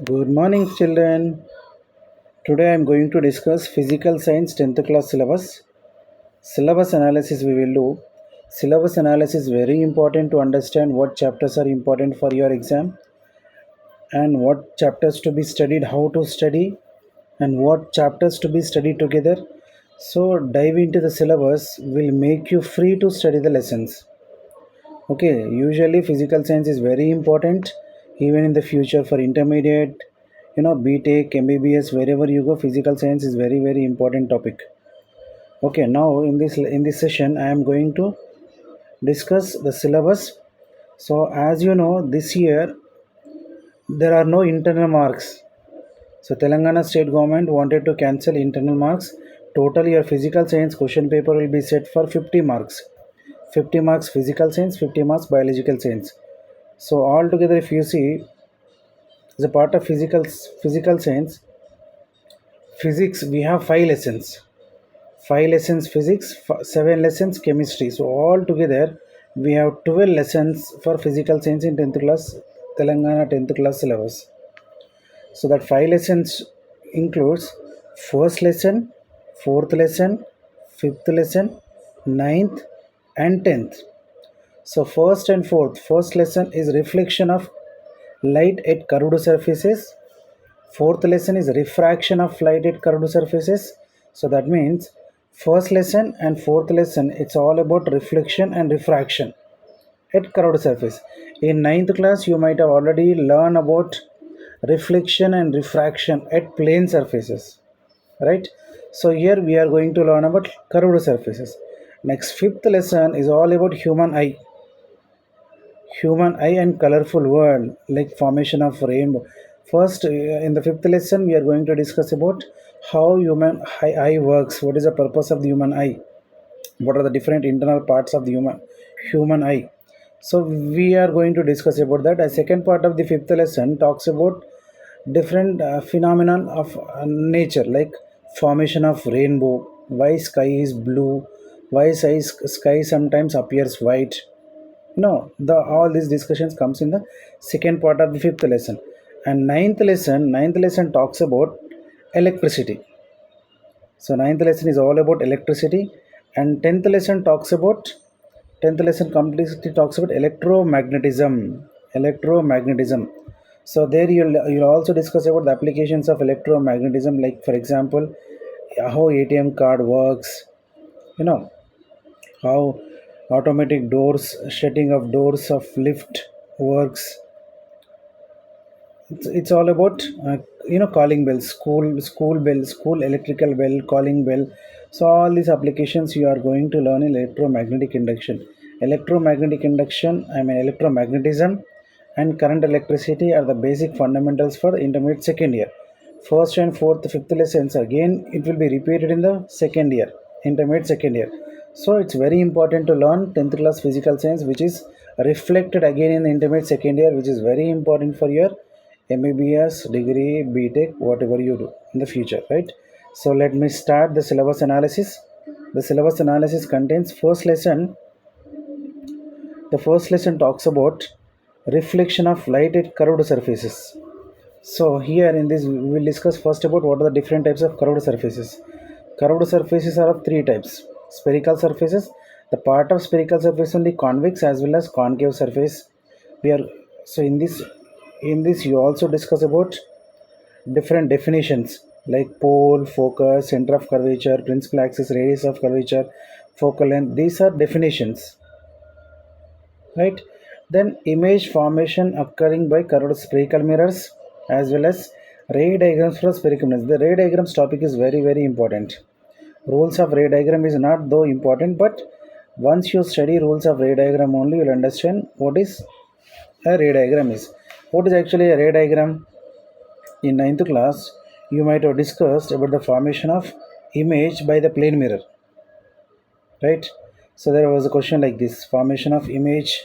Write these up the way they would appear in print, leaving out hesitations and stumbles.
Good morning, children. Today I am going to discuss Physical Science 10th class syllabus. Syllabus analysis we will do. Syllabus analysis is very important to understand what chapters are important for your exam and what chapters to be studied, how to study, and what chapters to be studied together. So, dive into the syllabus will make you free to study the lessons. Okay, usually physical science is very important even in the future for intermediate, BTech, MBBS, wherever you go, physical science is very important topic. Okay, now in this session I am going to discuss the syllabus. So as you know, this year there are no internal marks. So Telangana state government wanted to cancel internal marks. Total your physical science question paper will be set for 50 marks. 50 marks physical science, 50 marks biological science. So altogether, if you see, as a part of physical science, physics we have 5 lessons. 5 lessons physics, 7 lessons chemistry. So altogether, we have 12 lessons for physical science in 10th class Telangana 10th class syllabus. So that 5 lessons includes first lesson, fourth lesson, fifth lesson, ninth, and 10th. So first and fourth, first lesson is reflection of light at curved surfaces. Fourth lesson is refraction of light at curved surfaces. So that means first lesson and fourth lesson it's all about reflection and refraction at curved surface. In ninth class you might have already learned about reflection and refraction at plane surfaces, right? So here we are going to learn about curved surfaces. Next, fifth lesson is all about human eye and colorful world like formation of rainbow. First, in the fifth lesson we are going to discuss about how human eye works, what is the purpose of the human eye, what are the different internal parts of the human eye. So we are going to discuss about that. A second part of the fifth lesson talks about different phenomenon of nature like formation of rainbow, why sky is blue, why sky sometimes appears white. No, the all these discussions comes in the second part of the fifth lesson. And ninth lesson talks about electricity. So ninth lesson is all about electricity, and tenth lesson completely talks about electromagnetism. So there you'll also discuss about the applications of electromagnetism, like for example how ATM card works, you know how automatic doors shutting of doors of lift works. It's all about calling bells, school bell, school electrical bell, calling bell. So all these applications you are going to learn in electromagnetism and current electricity are the basic fundamentals for the intermediate second year. First and fourth fifth lessons again it will be repeated in the second year, intermediate second year. So it's very important to learn 10th class physical science, which is reflected again in the intermediate second year, which is very important for your MBBS degree, BTech, whatever you do in the future, right? So let me start the syllabus analysis. The syllabus analysis contains first lesson. The first lesson talks about reflection of light at curved surfaces. So here in this we will discuss first about what are the different types of curved surfaces. Curved surfaces are of three types. Spherical surfaces. The part of spherical surface only convex as well as concave surface. We are so in this you also discuss about different definitions like pole, focus, center of curvature, principal axis, radius of curvature, focal length. These are definitions, right? Then image formation occurring by curved spherical mirrors as well as ray diagrams for spherical mirrors. The ray diagrams topic is very important. Rules of ray diagram is not though important, but once you study rules of ray diagram only you'll understand what is a ray diagram is. What is actually a ray diagram? In ninth class, you might have discussed about the formation of image by the plane mirror, right? So there was a question like this: formation of image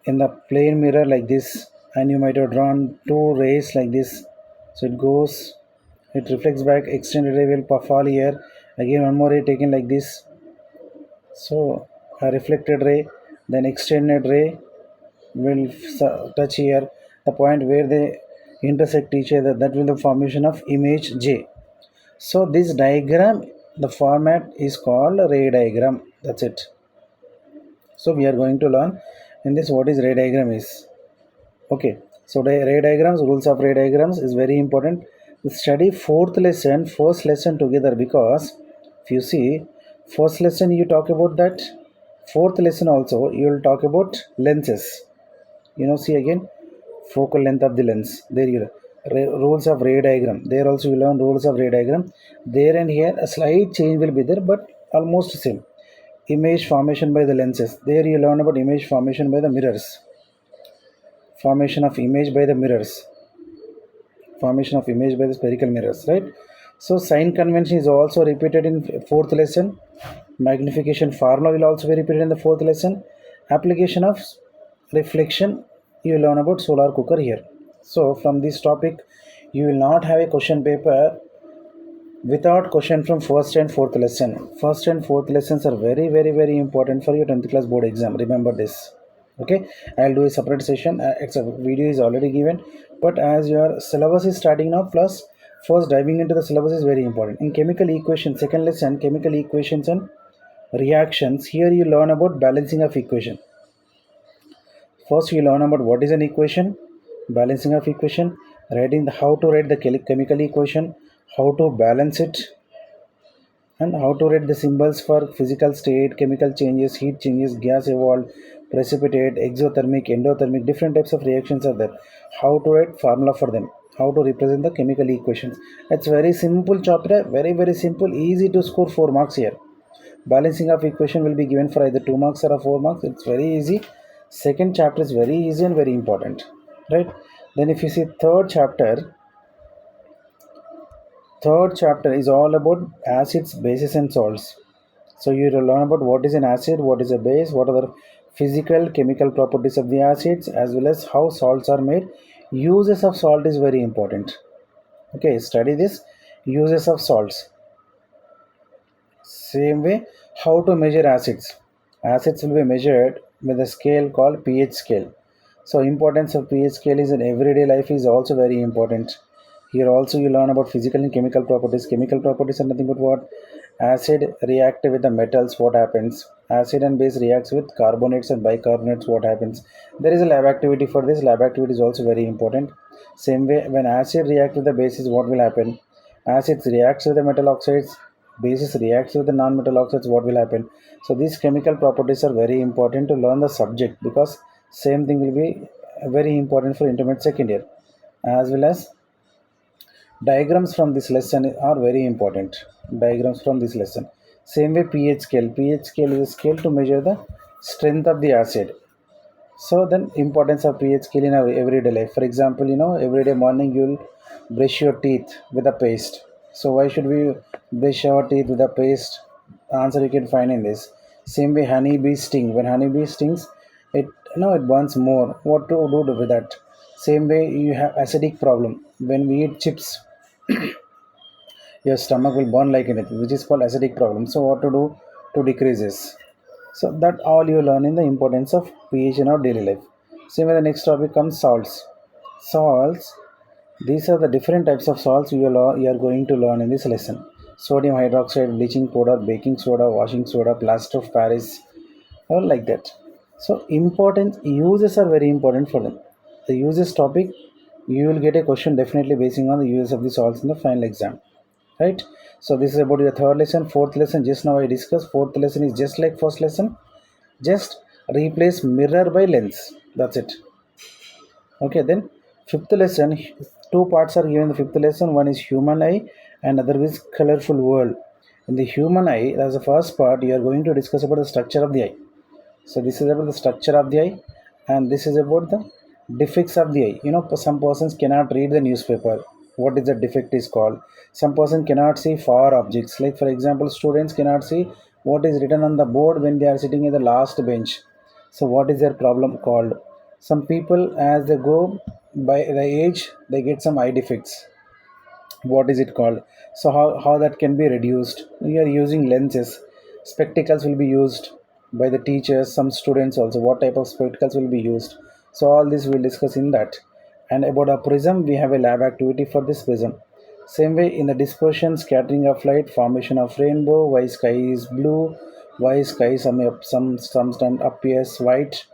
in the plane mirror like this, and you might have drawn two rays like this. So it reflects back. Extended ray will fall here. Again, one more ray taken like this. So a reflected ray, then extended ray will touch here, the point where they intersect each other, that will the formation of image J. So this diagram, the format is called ray diagram. That's it. So we are going to learn in this what is ray diagram is. Okay. So the ray diagrams, rules of ray diagrams is very important. We study fourth lesson, first lesson together, because if you see first lesson you talk about that, fourth lesson also you will talk about lenses. See again, focal length of the lens. There you rules of ray diagram. There also you learn rules of ray diagram. There and here a slight change will be there, but almost same. Image formation by the lenses. There you learn about image formation by the mirrors. Formation of image by the mirrors. Formation of image by the spherical mirrors, right? So sign convention is also repeated in fourth lesson. Magnification formula will also be repeated in the fourth lesson. Application of reflection, you will learn about solar cooker here. So from this topic you will not have a question paper without question from first and fourth lesson. First and fourth lessons are very very very important for your 10th class board exam. Remember this. Okay, I'll do a separate session. It's a video is already given, but as your syllabus is starting now, plus first diving into the syllabus is very important. In chemical equation, second lesson, chemical equations and reactions, here you learn about balancing of equation. First you learn about what is an equation, balancing of equation, writing the, how to write the chemical equation, how to balance it, and how to read the symbols for physical state, chemical changes, heat changes, gas evolved, precipitate, exothermic, endothermic, different types of reactions are there. How to write formula for them, how to represent the chemical equations. It's very simple chapter, very very simple, easy to score 4 marks here. Balancing of equation will be given for either 2 marks or 4 marks. It's very easy. Second chapter is very easy and very important, right? Then if you see third chapter is all about acids, bases and salts. So you will learn about what is an acid, what is a base, what are the physical chemical properties of the acids, as well as how salts are made. Uses of salt is very important. Okay, study this. Uses of salts. Same way, how to measure acids. Acids will be measured with a scale called pH scale. So importance of pH scale is in everyday life is also very important. Here also you learn about physical and chemical properties. Chemical properties are nothing but what? Acid react with the metals, what happens? Acid and base reacts with carbonates and bicarbonates, what happens? There is a lab activity for this. Lab activity is also very important. Same way, when acid react with the bases, what will happen? Acids reacts with the metal oxides, bases reacts with the non-metal oxides, what will happen? So these chemical properties are very important to learn the subject, because same thing will be very important for intermediate second year. As well as diagrams from this lesson are very important. Diagrams from this lesson. Same way, pH scale. pH scale is a scale to measure the strength of the acid. So then importance of pH scale in our everyday life. For example, everyday morning you'll brush your teeth with a paste. So why should we brush our teeth with a paste? Answer you can find in this. Same way, honeybee sting. When honeybee stings, it burns more. What to do with that? Same way, you have acidic problem. When we eat chips, your stomach will burn like anything, which is called acidic problem. So what to do to decrease this? So that all you learn in the importance of pH in our daily life. Same way, the next topic comes salts. Salts, these are the different types of salts you are going to learn in this lesson. Sodium hydroxide, bleaching powder, baking soda, washing soda, plaster of Paris, or like that. So important uses are very important for them. The uses topic, you will get a question definitely basing on the uses of the salts in the final exam, right? So this is about your third lesson. Fourth lesson just now I discussed. Fourth lesson is just like first lesson, just replace mirror by lens. That's it. Okay, then fifth lesson, two parts are given in the fifth lesson. One is human eye and other is colorful world. In the human eye, as the first part, you are going to discuss about the structure of the eye. So this is about the structure of the eye, and this is about the defects of the eye. Some persons cannot read the newspaper. What is the defect is called? Some person cannot see far objects. Like for example, students cannot see what is written on the board when they are sitting at the last bench. So what is their problem called? Some people, as they go by the age, they get some eye defects. What is it called? So how that can be reduced? We are using lenses. Spectacles will be used by the teachers, some students also. What type of spectacles will be used? So all this we'll discuss in that. And about a prism, we have a lab activity for this prism. Same way in the dispersion, scattering of light, formation of rainbow, why sky is blue, why sky sometimes appears white.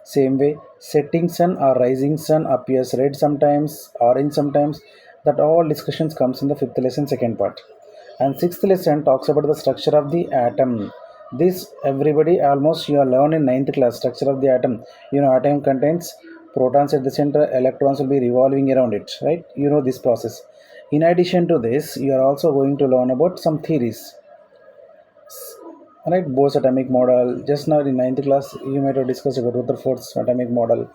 Same way, setting sun or rising sun appears red sometimes, orange sometimes. That all discussions comes in the fifth lesson second part. And sixth lesson talks about the structure of the atom. This everybody almost you are learned in ninth class structure of the atom. Atom contains protons at the center, electrons will be revolving around it, right? This process. In addition to this, you are also going to learn about some theories. Right, Bohr's atomic model. Just now in ninth class, you might have discussed about Rutherford's atomic model,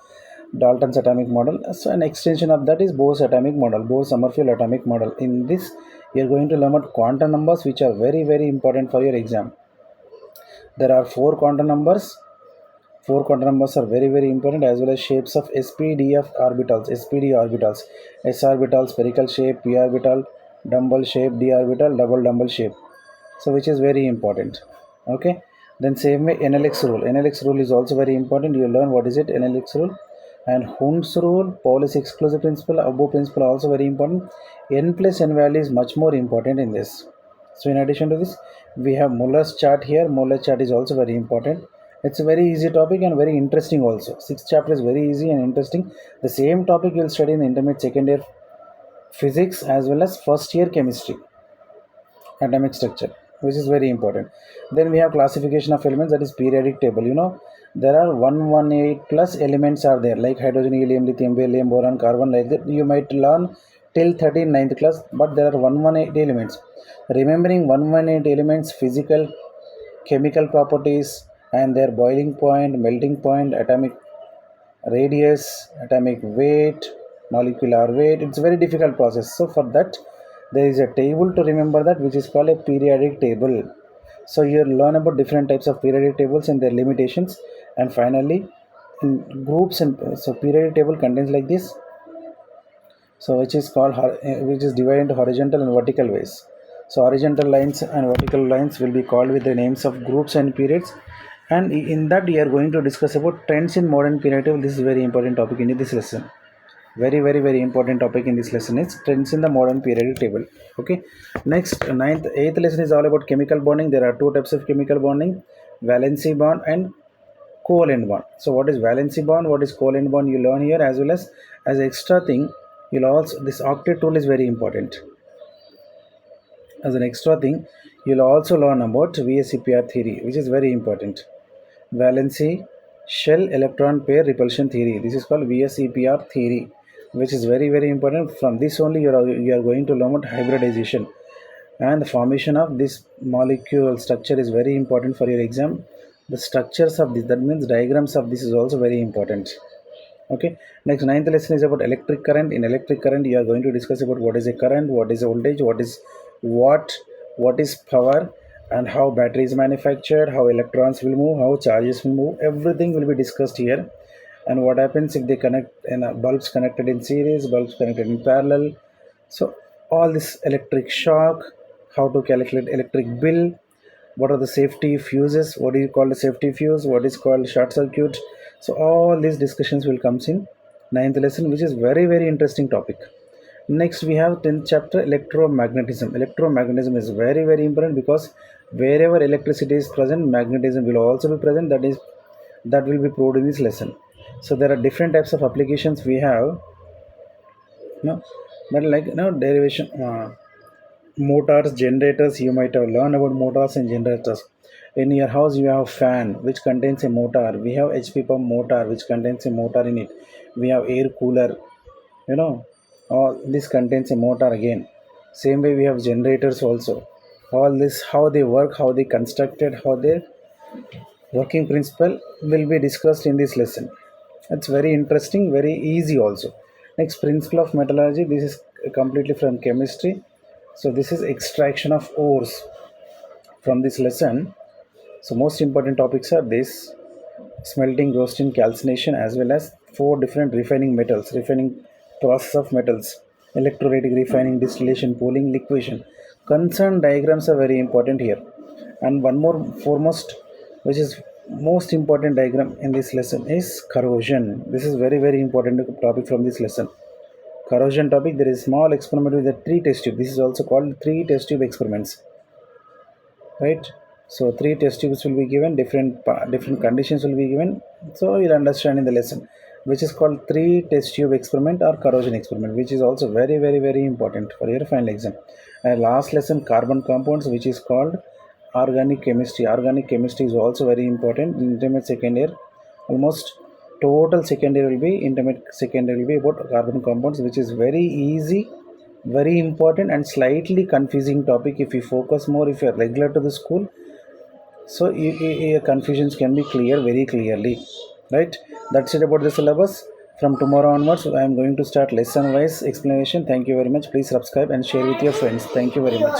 Dalton's atomic model. So an extension of that is Bohr's atomic model, Bohr-Sommerfeld atomic model. In this, you are going to learn about quantum numbers, which are very, very important for your exam. There are four quantum numbers. Four quantum numbers are very, very important, as well as shapes of SPDF orbitals, SPD orbitals, S orbital, spherical shape, P orbital, dumbbell shape, D orbital, double dumbbell shape. So which is very important. Okay, then same way NLX rule is also very important. You learn what is it, NLX rule. And Hund's rule, Pauli's exclusive principle, above principle are also very important. N plus n value is much more important in this. So in addition to this, we have Muller's chart here. Muller's chart is also very important. It's a very easy topic and very interesting also. Sixth chapter is very easy and interesting. The same topic you'll study in the intermediate second year physics as well as first year chemistry, atomic structure, which is very important. Then we have classification of elements, that is periodic table. There are 118 plus elements are there, like hydrogen, helium, lithium, beryllium, boron, carbon, like that. You might learn till 13 ninth class, but there are 118 elements. Remembering 118 elements, physical, chemical properties, and their boiling point, melting point, atomic radius, atomic weight, molecular weight. It's a very difficult process. So for that, there is a table to remember that, which is called a periodic table. So you learn about different types of periodic tables and their limitations, and finally, in groups and so periodic table contains like this. So which is called which is divided into horizontal and vertical ways. So horizontal lines and vertical lines will be called with the names of groups and periods. And in that we are going to discuss about trends in modern periodic table. This is very important topic in this lesson. Very, very, very important topic in this lesson is trends in the modern periodic table. Okay. Next, eighth lesson is all about chemical bonding. There are two types of chemical bonding: valency bond and covalent bond. So what is valency bond, what is covalent bond, you learn here, as well as extra thing, you'll also, this octet rule is very important. As an extra thing, you'll also learn about VSEPR theory, which is very important. Valency shell electron pair repulsion theory. This is called VSEPR theory, which is very, very important. From this only you are going to learn about hybridization, and the formation of this molecule structure is very important for your exam. The structures of this, that means diagrams of this, is also very important. Okay, next, ninth lesson is about electric current. In electric current, you are going to discuss about what is a current, what is a voltage, what is watt, what is power, and how battery is manufactured, how electrons will move, how charges will move. Everything will be discussed here. And what happens if they connect in bulbs connected in series, bulbs connected in parallel. So all this electric shock, how to calculate electric bill, what are the safety fuses, what is called a safety fuse, what is called short circuit. So all these discussions will comes in ninth lesson, which is very, very interesting topic. Next we have 10th chapter, electromagnetism. Electromagnetism is very, very important, because wherever electricity is present, magnetism will also be present. That will be proved in this lesson. So there are different types of applications we have. No, but like derivation, motors, generators. You might have learned about motors and generators. In your house, you have fan which contains a motor. We have HP pump motor which contains a motor in it. We have air cooler. You know, all this contains a motor again. Same way we have generators also. All this, how they work, how they constructed, how their working principle will be discussed in this lesson. It's very interesting, very easy also. Next, principle of metallurgy. This is completely from chemistry. So this is extraction of ores from this lesson. So most important topics are this: smelting, roasting, calcination, as well as four different refining metals, refining process of metals, electrolytic refining, distillation, pooling, liquefaction. Concern diagrams are very important here. And one more foremost, which is most important diagram in this lesson is corrosion. This is very very important topic from this lesson. Corrosion topic, there is small experiment with the three test tube. This is also called three test tube experiments, right? So three test tubes will be given, different conditions will be given, so you'll understand in the lesson, which is called three test tube experiment or corrosion experiment, which is also very very very important for your final exam. Last lesson, carbon compounds, which is called organic chemistry. Organic chemistry is also very important in intermediate second year. Almost total second year will be, intermediate second year will be about carbon compounds, which is very easy, very important and slightly confusing topic. If you focus more, if you are regular to the school, so your confusions can be clear very clearly, right? That's it about the syllabus. From tomorrow onwards, I am going to start lesson wise explanation. Thank you very much. Please subscribe and share with your friends. Thank you very much.